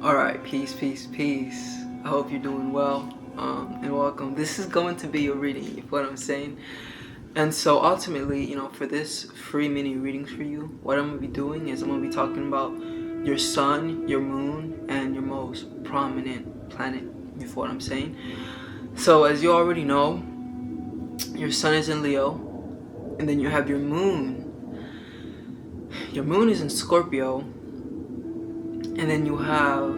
Alright, peace, peace, peace. I hope you're doing well, and welcome. This is going to be a reading, you know what I'm saying? And so ultimately, for this free mini readings for you, what I'm going to be doing is I'm going to be talking about your sun, your moon, and your most prominent planet, you know what I'm saying? So as you already know, your sun is in Leo, and then you have your moon. Your moon is in Scorpio, and then you have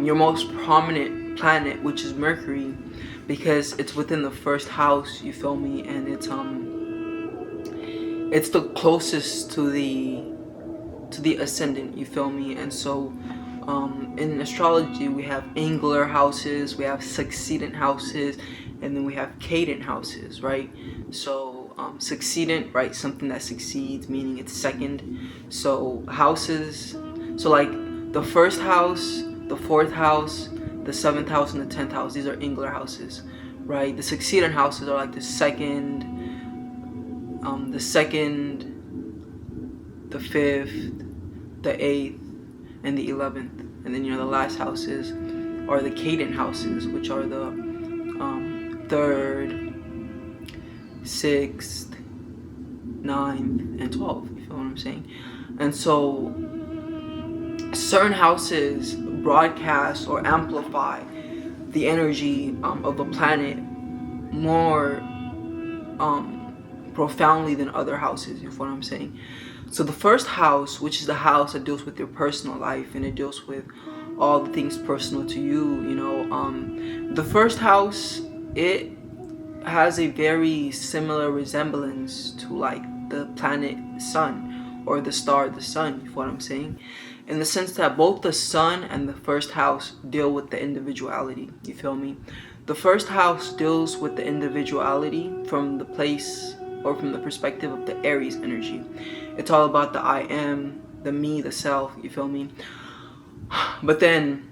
your most prominent planet, which is Mercury, because it's within the first house, you feel me, and it's the closest to the ascendant, you feel me. And so in astrology we have angular houses, we have succedent houses, and then we have cadent houses, right? So succedent, right, something that succeeds, meaning it's second. So houses, so like the first house, the fourth house, the seventh house, and the 10th house, these are angular houses, right? The succeedent houses are like the second, the fifth, the 8th, and the 11th. And then the last houses are the cadent houses, which are the 3rd, 6th, 9th, and 12th. You feel what I'm saying? And so certain houses broadcast or amplify the energy of the planet more profoundly than other houses. You know what I'm saying? So the first house, which is the house that deals with your personal life, and it deals with all the things personal to you, the first house, it has a very similar resemblance to like the planet sun, or the star the sun. You know what I'm saying? In the sense that both the sun and the first house deal with the individuality. You feel me? The first house deals with the individuality from the place or from the perspective of the Aries energy. It's all about the I am, the me, the self. You feel me? But then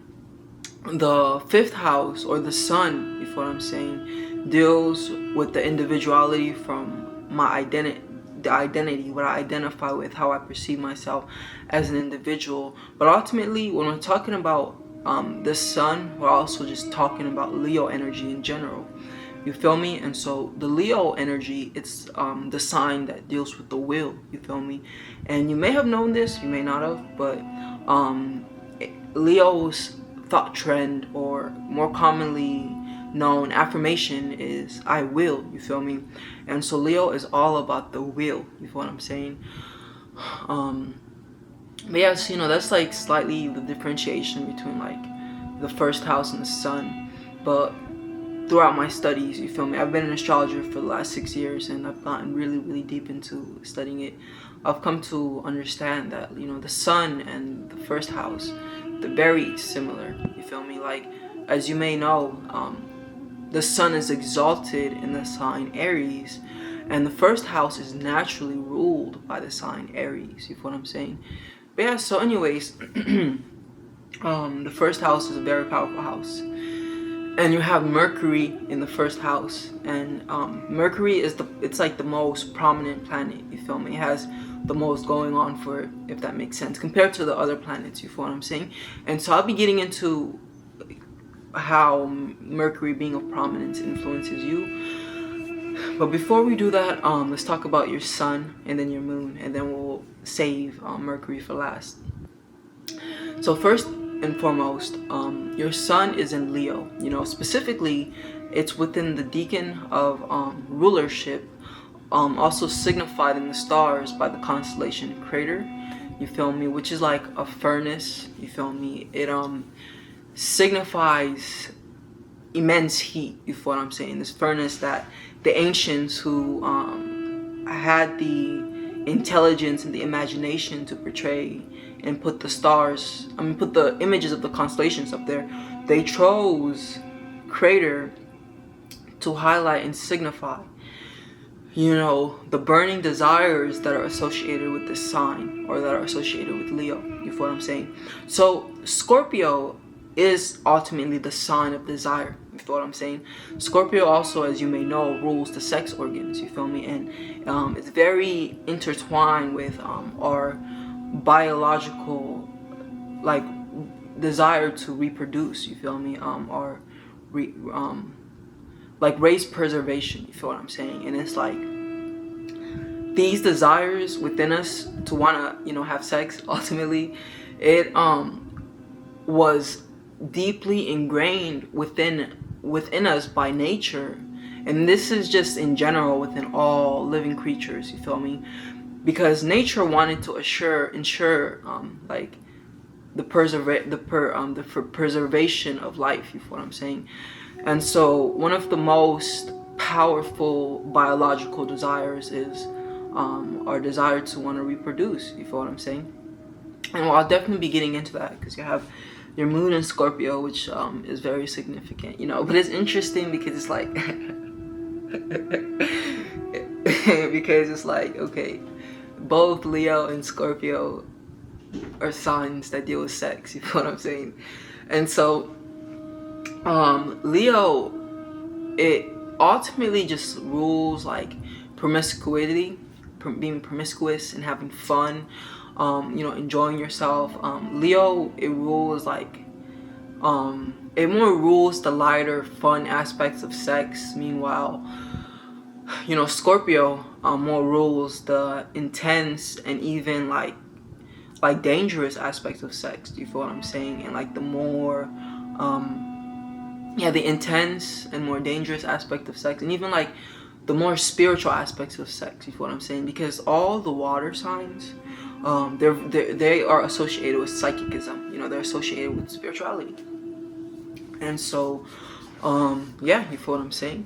the fifth house, or the sun, you feel what I'm saying, deals with the individuality from my identity, the identity, what I identify with, how I perceive myself as an individual. But ultimately, when we're talking about the sun, we're also just talking about Leo energy in general. You feel me? And so the Leo energy, it's the sign that deals with the will. You feel me? And you may have known this, you may not have, but Leo's thought trend, or more commonly known affirmation, is I will. You feel me? And so Leo is all about the will. You feel what I'm saying? But yeah, so that's like slightly the differentiation between like the first house and the sun. But throughout my studies, you feel me, I've been an astrologer for the last 6 years, and I've gotten really, really deep into studying it. I've come to understand that the sun and the first house, they're very similar. You feel me? Like, as you may know, the sun is exalted in the sign Aries, and the first house is naturally ruled by the sign Aries. You feel what I'm saying? But yeah, so anyways, the first house is a very powerful house, and you have Mercury in the first house, and Mercury is it's like the most prominent planet. You feel me? It has the most going on for it, if that makes sense, compared to the other planets. You feel what I'm saying? And so I'll be getting into how Mercury being of prominence influences you. But before we do that, let's talk about your sun and then your moon, and then we'll save Mercury for last. So first and foremost, your sun is in Leo. Specifically, it's within the decan of rulership, also signified in the stars by the constellation Crater. You feel me? Which is like a furnace. You feel me? It signifies immense heat. You feel what I'm saying? This furnace that the ancients who had the intelligence and the imagination to portray and put the images of the constellations up there, they chose Crater to highlight and signify the burning desires that are associated with this sign, or that are associated with Leo. You feel what I'm saying? So Scorpio is ultimately the sign of desire. You feel what I'm saying? Scorpio also, as you may know, rules the sex organs. You feel me? And it's very intertwined with our biological, like desire to reproduce, you feel me, or like race preservation, you feel what I'm saying? And it's like these desires within us to want to, have sex, ultimately, it was deeply ingrained within us by nature. And this is just in general within all living creatures, you feel me? Because nature wanted to ensure like the preservation of life, you feel what I'm saying? And so one of the most powerful biological desires is our desire to want to reproduce, you feel what I'm saying? And well, I'll definitely be getting into that because you have your moon in Scorpio, which is very significant, but it's interesting because it's like because it's like, okay, both Leo and Scorpio are signs that deal with sex, you feel what I'm saying? And so Leo, it ultimately just rules like promiscuity, being promiscuous and having fun, enjoying yourself. Leo, it rules like it more rules the lighter fun aspects of sex. Meanwhile, Scorpio more rules the intense and even like dangerous aspects of sex. Do you feel what I'm saying? And like the more the intense and more dangerous aspect of sex, and even like the more spiritual aspects of sex. You feel what I'm saying? Because all the water signs, they are associated with psychicism. They're associated with spirituality. And so, you feel what I'm saying?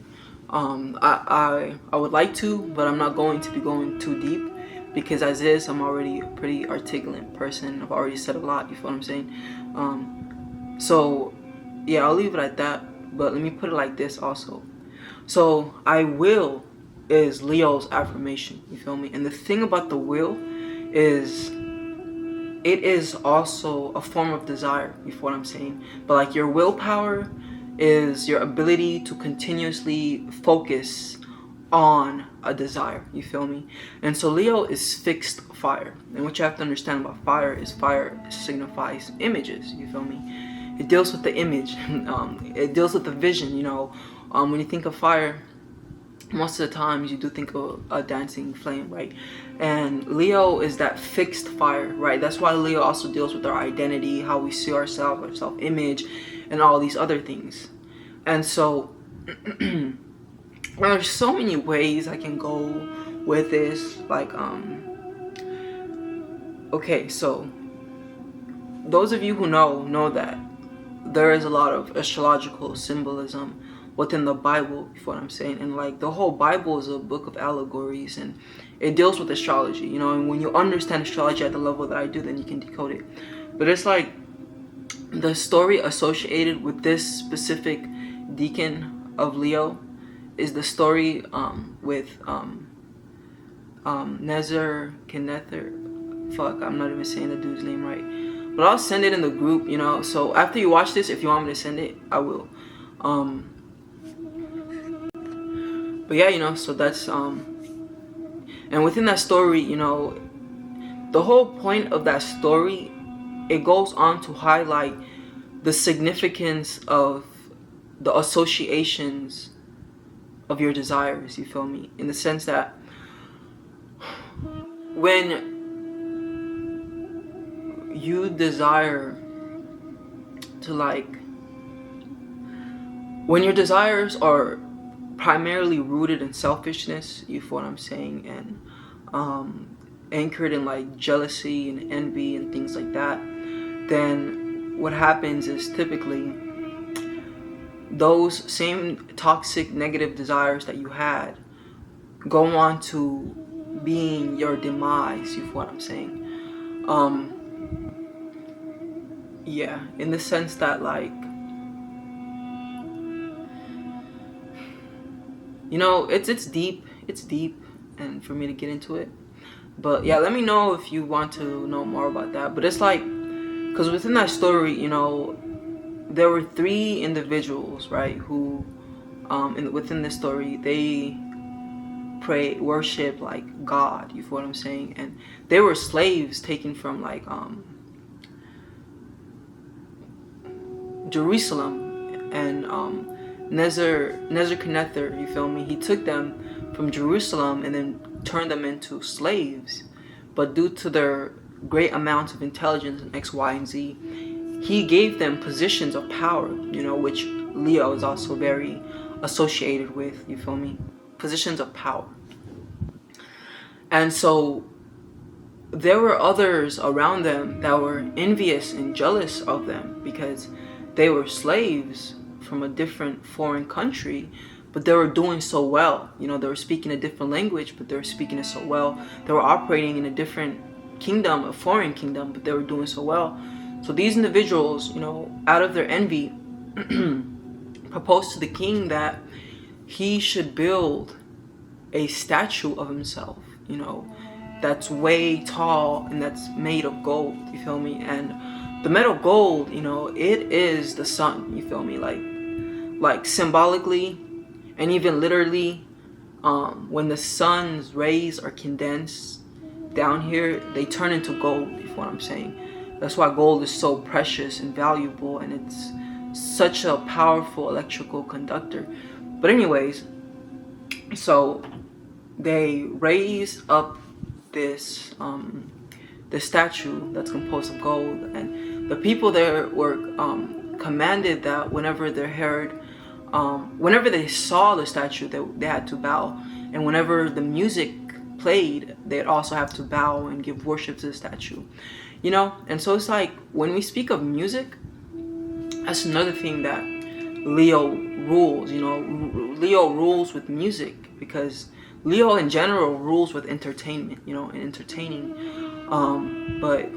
I would like to, but I'm not going to be going too deep because as is, I'm already a pretty articulate person. I've already said a lot. You feel what I'm saying? So, yeah, I'll leave it at that. But let me put it like this also. So, I will is Leo's affirmation. You feel me? And the thing about the will is it is also a form of desire. You feel what I'm saying? But like your willpower is your ability to continuously focus on a desire. You feel me? And so Leo is fixed fire. And what you have to understand about fire is fire signifies images. You feel me? It deals with the image. It deals with the vision. When you think of fire, most of the times you do think of a dancing flame, right? And Leo is that fixed fire, right? That's why Leo also deals with our identity, how we see ourselves, our self-image, and all these other things. And so there's so many ways I can go with this. Like, okay, so those of you who know that there is a lot of astrological symbolism within the Bible, you know what I'm saying? And like the whole Bible is a book of allegories and it deals with astrology, and when you understand astrology at the level that I do, then you can decode it. But it's like the story associated with this specific deacon of Leo is the story with Nezer fuck, I'm not even saying the dude's name right, but I'll send it in the group, so after you watch this, if you want me to send it, I will. But yeah, so that's and within that story, the whole point of that story, it goes on to highlight the significance of the associations of your desires, you feel me? In the sense that when you desire to when your desires are primarily rooted in selfishness, you feel what I'm saying, and anchored in like jealousy and envy and things like that, then what happens is typically those same toxic negative desires that you had go on to being your demise, you feel what I'm saying? In the sense that it's deep and for me to get into it, but yeah, let me know if you want to know more about that. But it's like, because within that story, there were 3 individuals, right, who within this story, they worship like God, you feel what I'm saying? And they were slaves taken from Jerusalem, and Nebuchadnezzar, you feel me? He took them from Jerusalem and then turned them into slaves. But due to their great amounts of intelligence in X, Y, and Z, he gave them positions of power, which Leo is also very associated with, you feel me? Positions of power. And so there were others around them that were envious and jealous of them because they were slaves from a different foreign country, but they were doing so well. They were speaking a different language, but they were speaking it so well. They were operating in a different kingdom, a foreign kingdom, but they were doing so well. So these individuals, out of their envy, proposed to the king that he should build a statue of himself, that's way tall and that's made of gold, you feel me? And the metal gold, it is the sun, you feel me? Like symbolically and even literally, when the sun's rays are condensed down here, they turn into gold, you feel what I'm saying? That's why gold is so precious and valuable, and it's such a powerful electrical conductor. But anyways, so they raise up this statue that's composed of gold, and the people there were commanded that whenever they saw the statue, they had to bow, and whenever the music played, they'd also have to bow and give worship to the statue, and so it's like when we speak of music, that's another thing that Leo rules. Leo rules with music because Leo in general rules with entertainment, and entertaining, but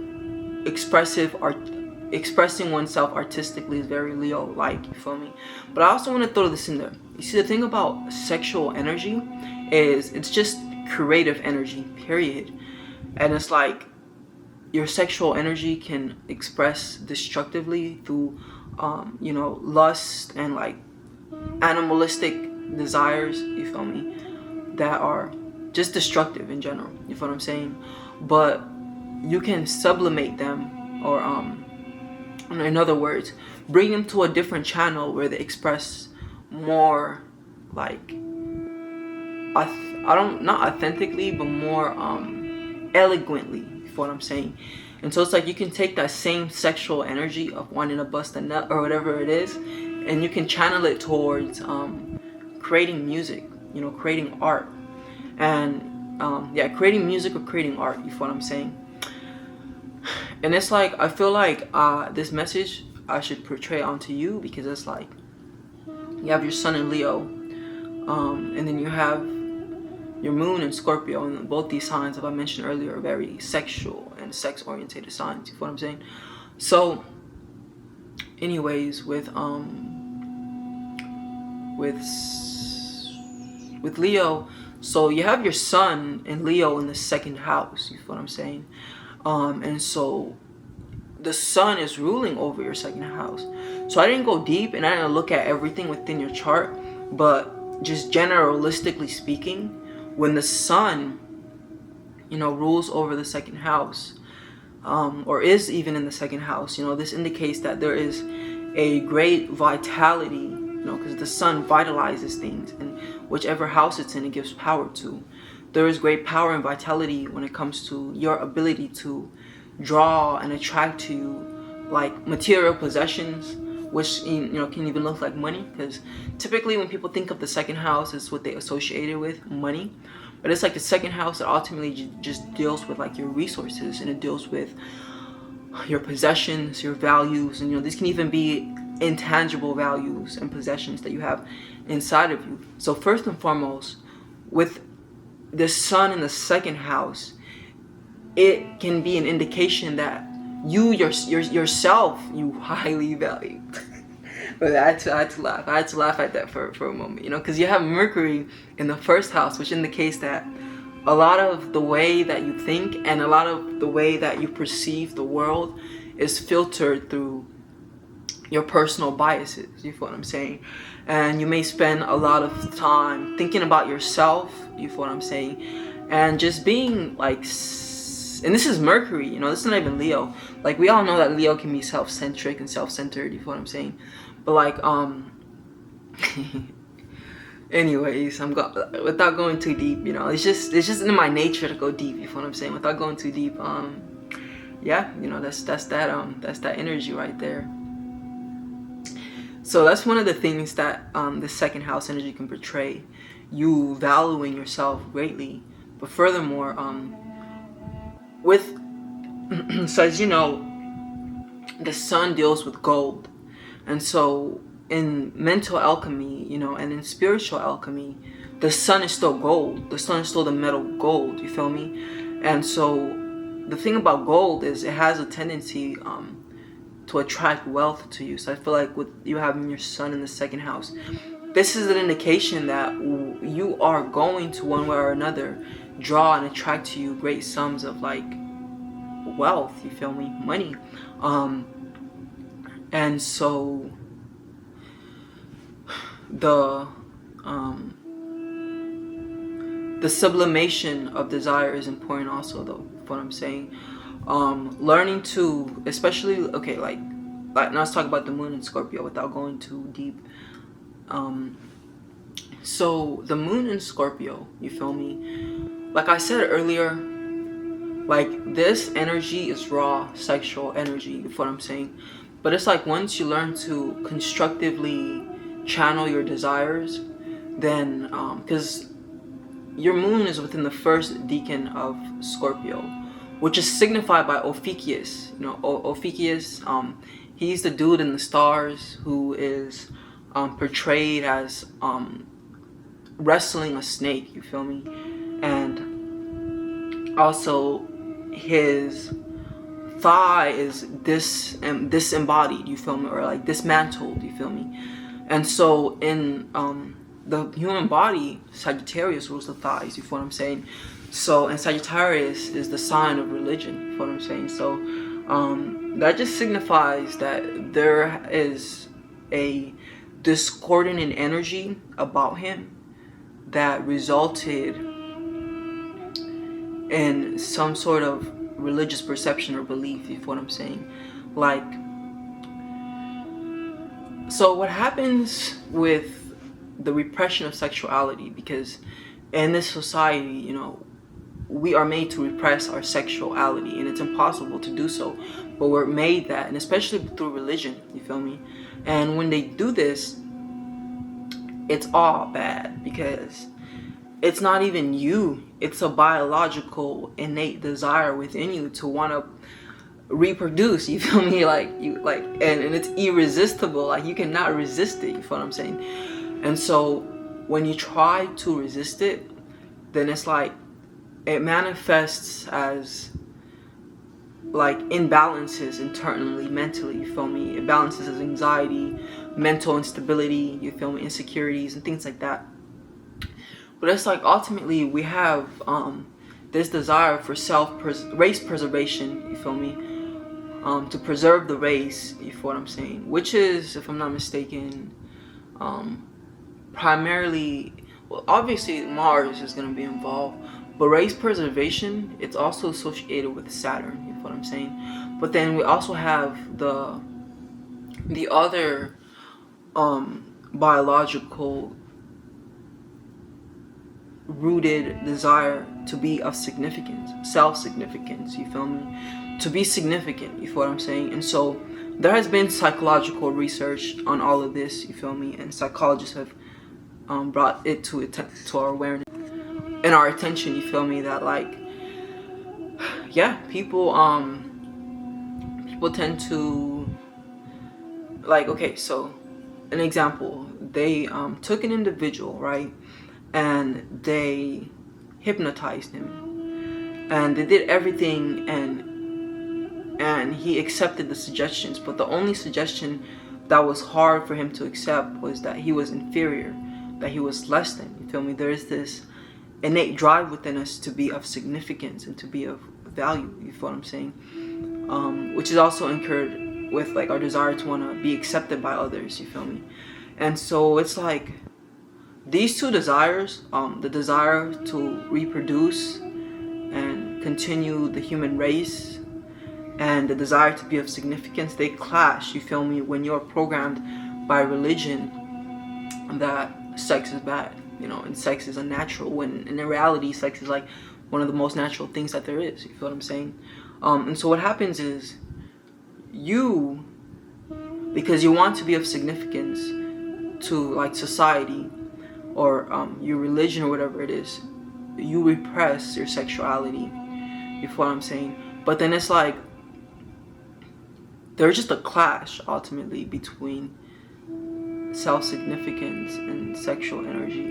expressing oneself artistically is very Leo-like, you feel me? But I also want to throw this in there. You see, the thing about sexual energy is it's just creative energy, period. And it's like your sexual energy can express destructively through, lust and like animalistic desires, you feel me? That are just destructive in general, you feel what I'm saying? But you can sublimate them, or in other words, bring them to a different channel where they express more like not authentically, but more eloquently, you feel what I'm saying? And so it's like you can take that same sexual energy of wanting to bust a nut or whatever it is, and you can channel it towards creating music, creating art. And creating music or creating art, you feel what I'm saying? And it's like, I feel like this message I should portray onto you, because it's like you have your sun in Leo, and then you have your moon in Scorpio, and both these signs, as I mentioned earlier, are very sexual and sex-oriented signs, you feel what I'm saying? So anyways, with Leo, so you have your sun in Leo in the second house, you feel what I'm saying? And so the sun is ruling over your second house. So I didn't go deep and I didn't look at everything within your chart, but just generalistically speaking, when the sun, rules over the second house, or is even in the second house, this indicates that there is a great vitality, because the sun vitalizes things, and whichever house it's in, it gives power to. There is great power and vitality when it comes to your ability to draw and attract to you, like material possessions, which can even look like money, because typically when people think of the second house, it's what they associate it with, money. But it's like the second house that ultimately just deals with like your resources, and it deals with your possessions, your values, and these can even be intangible values and possessions that you have inside of you. So first and foremost, with the sun in the second house, it can be an indication that you yourself you highly value. But I had to laugh. I had to laugh at that for a moment, because you have Mercury in the first house, which indicates that a lot of the way that you think and a lot of the way that you perceive the world is filtered through your personal biases, you feel what I'm saying? And you may spend a lot of time thinking about yourself, you feel what I'm saying? And just being like and this is Mercury, you know, this is not even Leo. Like, we all know that Leo can be self-centric and self-centered, you feel what I'm saying? But like, anyways, without going too deep, you know, it's just in my nature to go deep, you feel what I'm saying? Without going too deep, yeah, you know, that's that energy right there. So that's one of the things that the second house energy can portray, you valuing yourself greatly. But furthermore, so as you know, the sun deals with gold, and so in mental alchemy, you know, and in spiritual alchemy, the sun is still gold. The sun is still the metal gold, you feel me? And so the thing about gold is it has a tendency to attract wealth to you. So I feel like with you having your sun in the second house, this is an indication that you are going to, one way or another, draw and attract to you great sums of like wealth, you feel me, money. And so the sublimation of desire is important also, though, what I'm saying. Learning to, especially, okay, like now let's talk about the moon in Scorpio without going too deep. So the moon in Scorpio, you feel me? Like I said earlier, like this energy is raw sexual energy, you feel what I'm saying? But it's like once you learn to constructively channel your desires, then because your moon is within the first decan of Scorpio, which is signified by Ophiuchus. You know, Ophiuchus, he's the dude in the stars who is portrayed as wrestling a snake, you feel me? And also his thigh is disembodied, you feel me? Or like dismantled, you feel me? And so in the human body, Sagittarius rules the thighs, you feel what I'm saying? So, and Sagittarius is the sign of religion, you feel what I'm saying? So that just signifies that there is a discordant in energy about him that resulted in some sort of religious perception or belief, you feel what I'm saying? Like, so what happens with the repression of sexuality, because in this society, you know, we are made to repress our sexuality, and it's impossible to do so, but we're made that, and especially through religion, you feel me? And when they do this, it's all bad, because it's not even you, it's a biological innate desire within you to want to reproduce, you feel me? Like you like, and it's irresistible, like you cannot resist it, you feel what I'm saying? And so when you try to resist it, then it's like it manifests as like imbalances internally, mentally, you feel me? It balances as anxiety, mental instability, you feel me, insecurities and things like that. But it's like ultimately we have this desire for race preservation, you feel me? To preserve the race, you feel what I'm saying? Which is, if I'm not mistaken, primarily, well, obviously Mars is going to be involved, but race preservation, it's also associated with Saturn, you feel what I'm saying? But then we also have the other biological rooted desire to be of significance, self-significance, you feel me? To be significant, you feel what I'm saying? And so there has been psychological research on all of this, you feel me? And psychologists have brought it to our awareness and our attention, you feel me? That like, yeah, people tend to, like, okay, so an example, they took an individual, right? And they hypnotized him, and they did everything, and he accepted the suggestions, but the only suggestion that was hard for him to accept was that he was inferior, that he was less than, you feel me? There is this innate drive within us to be of significance and to be of value, you feel what I'm saying? Which is also incurred with like our desire to want to be accepted by others, you feel me? And so it's like these two desires, the desire to reproduce and continue the human race and the desire to be of significance, they clash, you feel me, when you're programmed by religion that sex is bad, you know, and sex is unnatural, when in reality sex is like one of the most natural things that there is, you feel what I'm saying? And so what happens is, you, because you want to be of significance to like society or your religion or whatever it is, you repress your sexuality, you feel what I'm saying? But then it's like there's just a clash ultimately between self-significance and sexual energy.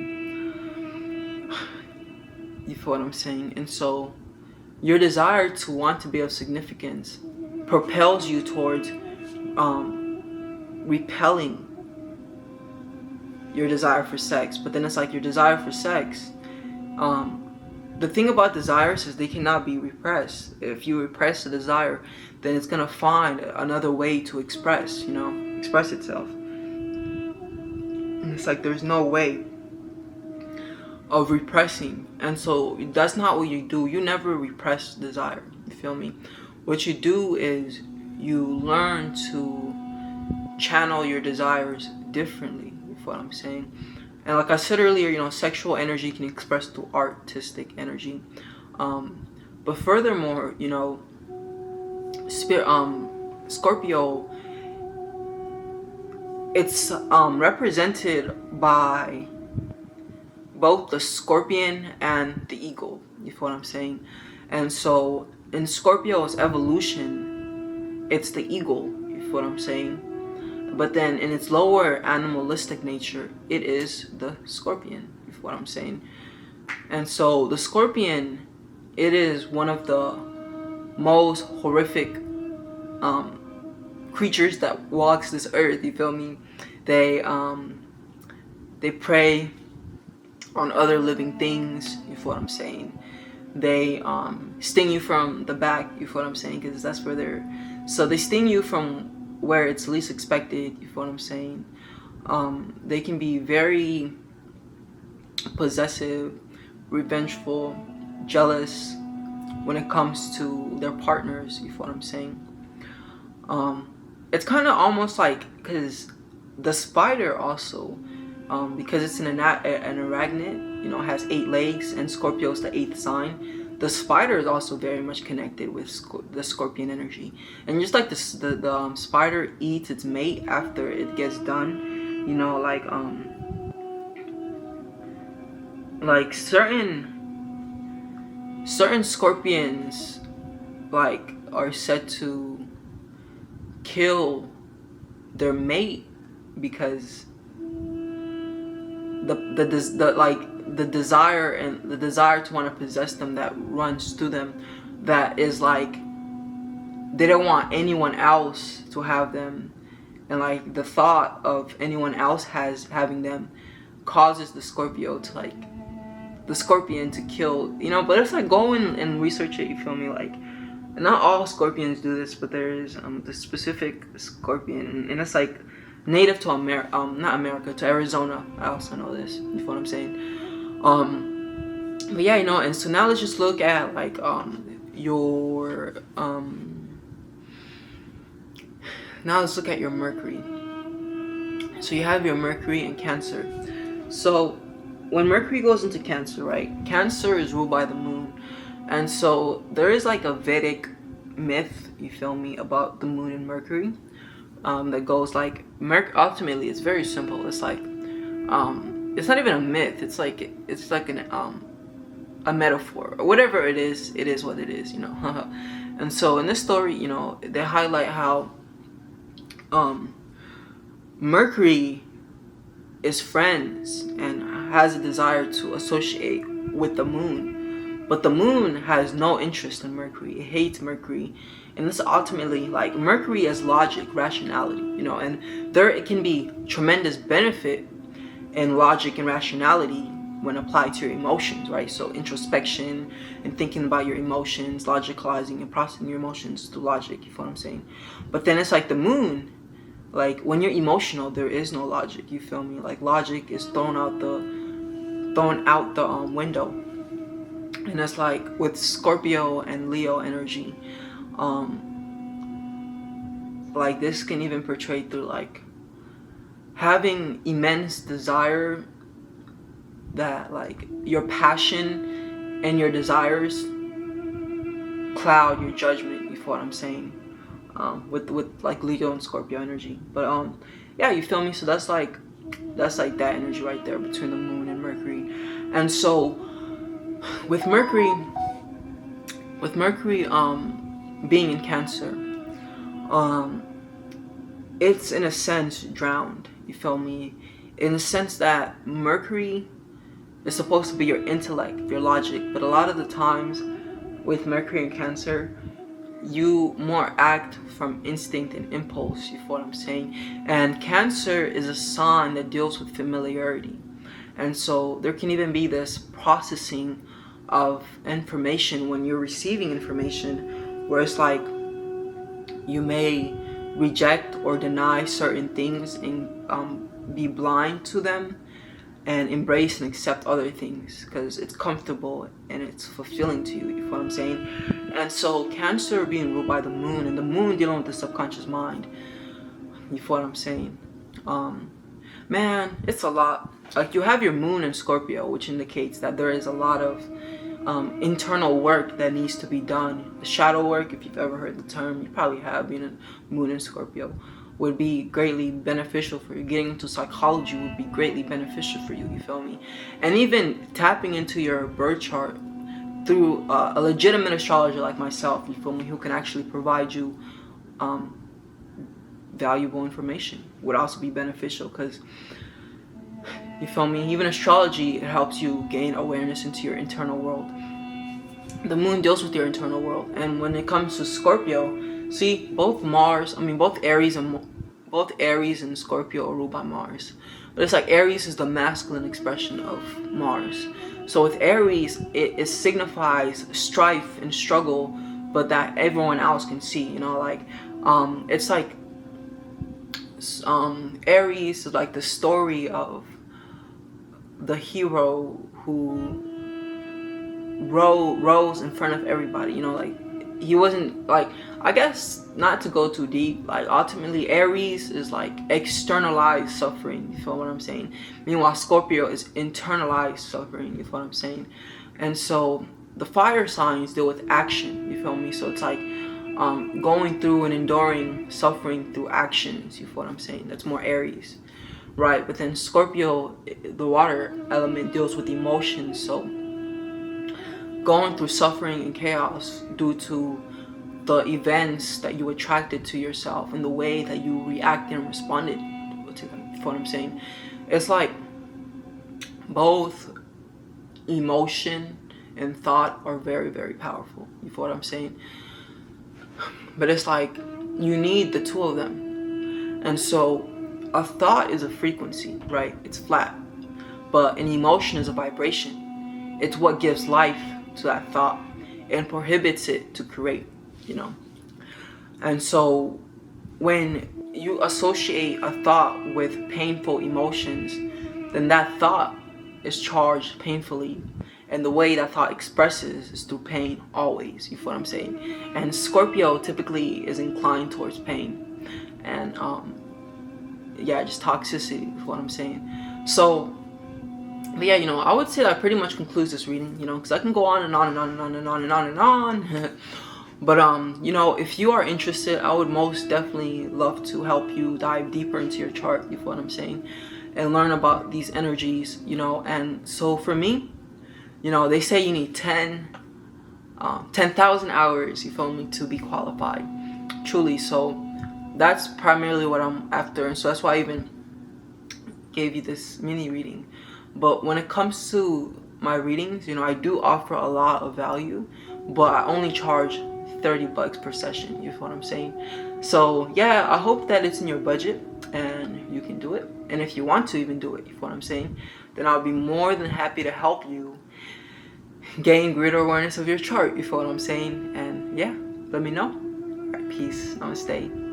You feel what I'm saying? And so your desire to want to be of significance propels you towards repelling your desire for sex. But then it's like your desire for sex, the thing about desires is they cannot be repressed. If you repress the desire, then it's gonna find another way to express, you know, express itself. And it's like there's no way of repressing. And so that's not what you do. You never repress desire, you feel me? What you do is you learn to channel your desires differently, you feel what I'm saying? And like I said earlier, you know, sexual energy can express through artistic energy. But furthermore, you know, Scorpio, it's represented by both the scorpion and the eagle, you feel what I'm saying? And so in Scorpio's evolution, it's the eagle, you feel what I'm saying? But then in its lower animalistic nature, it is the scorpion, you feel what I'm saying? And so the scorpion, it is one of the most horrific creatures that walks this earth, you feel me? They prey on other living things, you feel what I'm saying? They sting you from the back, you feel what I'm saying? Because that's where so they sting you from where it's least expected, you feel what I'm saying? They can be very possessive, revengeful, jealous when it comes to their partners, you feel what I'm saying? It's kind of almost like, because the spider also, because it's an arachnid, you know, has 8 legs, and Scorpio's the 8th sign. The spider is also very much connected with the scorpion energy, and just like the spider eats its mate after it gets done, you know, like certain scorpions like are said to kill their mate because the desire to want to possess them that runs through them, that is like they don't want anyone else to have them, and like the thought of anyone else having them causes the scorpion to kill, you know. But it's like, go in and research it, you feel me? Like, not all scorpions do this, but there is the specific scorpion, and it's like native to to Arizona. I also know this, you feel what I'm saying? But yeah, you know, and so now let's just look at like your now let's look at your Mercury. So you have your Mercury in Cancer. So when Mercury goes into Cancer, right? Cancer is ruled by the moon. And so there is like a Vedic myth, you feel me, about the moon and Mercury. That goes like, ultimately it's very simple. It's like it's not even a myth. It's like a metaphor or whatever it is. It is what it is, you know. And so in this story, you know, they highlight how Mercury is friends and has a desire to associate with the moon, but the moon has no interest in Mercury. It hates Mercury. And this ultimately, like, Mercury as logic, rationality, you know, and it can be tremendous benefit in logic and rationality when applied to your emotions, right? So introspection and thinking about your emotions, logicalizing and processing your emotions through logic, you feel what I'm saying? But then it's like the moon, like when you're emotional, there is no logic, you feel me? Like logic is thrown out the window. And it's like with Scorpio and Leo energy, like this can even portray through like having immense desire, that like your passion and your desires cloud your judgment, you feel what I'm saying? With like Leo and Scorpio energy. But yeah, you feel me? So that's like that energy right there between the moon and Mercury. And so with Mercury being in Cancer, it's in a sense drowned, you feel me? In the sense that Mercury is supposed to be your intellect, your logic, but a lot of the times with Mercury in Cancer, you more act from instinct and impulse, you feel what I'm saying? And Cancer is a sign that deals with familiarity. And so there can even be this processing of information when you're receiving information, where it's like you may reject or deny certain things and be blind to them, and embrace and accept other things because it's comfortable and it's fulfilling to you, you feel what I'm saying? And so Cancer being ruled by the moon, and the moon dealing with the subconscious mind, you feel what I'm saying? Man, it's a lot. Like you have your moon in Scorpio, which indicates that there is a lot of internal work that needs to be done. The shadow work, if you've ever heard the term, you probably have, being a moon in Scorpio, would be greatly beneficial for you. Getting into psychology would be greatly beneficial for you, you feel me? And even tapping into your birth chart through a legitimate astrologer like myself, you feel me, who can actually provide you valuable information would also be beneficial, because you feel me, even astrology, it helps you gain awareness into your internal world. The moon deals with your internal world. And when it comes to Scorpio, see, both Aries and Scorpio are ruled by Mars. But it's like Aries is the masculine expression of Mars. So with Aries, it signifies strife and struggle, but that everyone else can see, you know, like it's like Aries is like the story of the hero who rose in front of everybody, you know, like he wasn't like, I guess not to go too deep, like ultimately Aries is like externalized suffering, you feel what I'm saying? Meanwhile Scorpio is internalized suffering, you feel what I'm saying? And so the fire signs deal with action, you feel me? So it's like going through and enduring suffering through actions, you feel what I'm saying? That's more Aries, right? But then Scorpio, the water element, deals with emotions, so going through suffering and chaos due to the events that you attracted to yourself and the way that you reacted and responded to them, you feel what I'm saying? It's like both emotion and thought are very, very powerful, you feel what I'm saying? But it's like you need the two of them. And so a thought is a frequency, right? It's flat. But an emotion is a vibration. It's what gives life to that thought and prohibits it to create, you know? And so when you associate a thought with painful emotions, then that thought is charged painfully. And the way that thought expresses is through pain, always, you feel what I'm saying? And Scorpio typically is inclined towards pain. And yeah, just toxicity, is what I'm saying. So, but yeah, you know, I would say that pretty much concludes this reading, you know, because I can go on and on and on and on and on and on and on. But you know, if you are interested, I would most definitely love to help you dive deeper into your chart, you feel what I'm saying, and learn about these energies, you know. And so for me, you know, they say you need 10,000 hours, you feel me, to be qualified, truly. So that's primarily what I'm after, and so that's why I even gave you this mini reading. But when it comes to my readings, you know, I do offer a lot of value, but I only charge $30 per session, you feel what I'm saying? So yeah, I hope that it's in your budget and you can do it. And if you want to even do it, you feel what I'm saying, then I'll be more than happy to help you gain greater awareness of your chart, you feel what I'm saying? And yeah, let me know. All right, peace, namaste.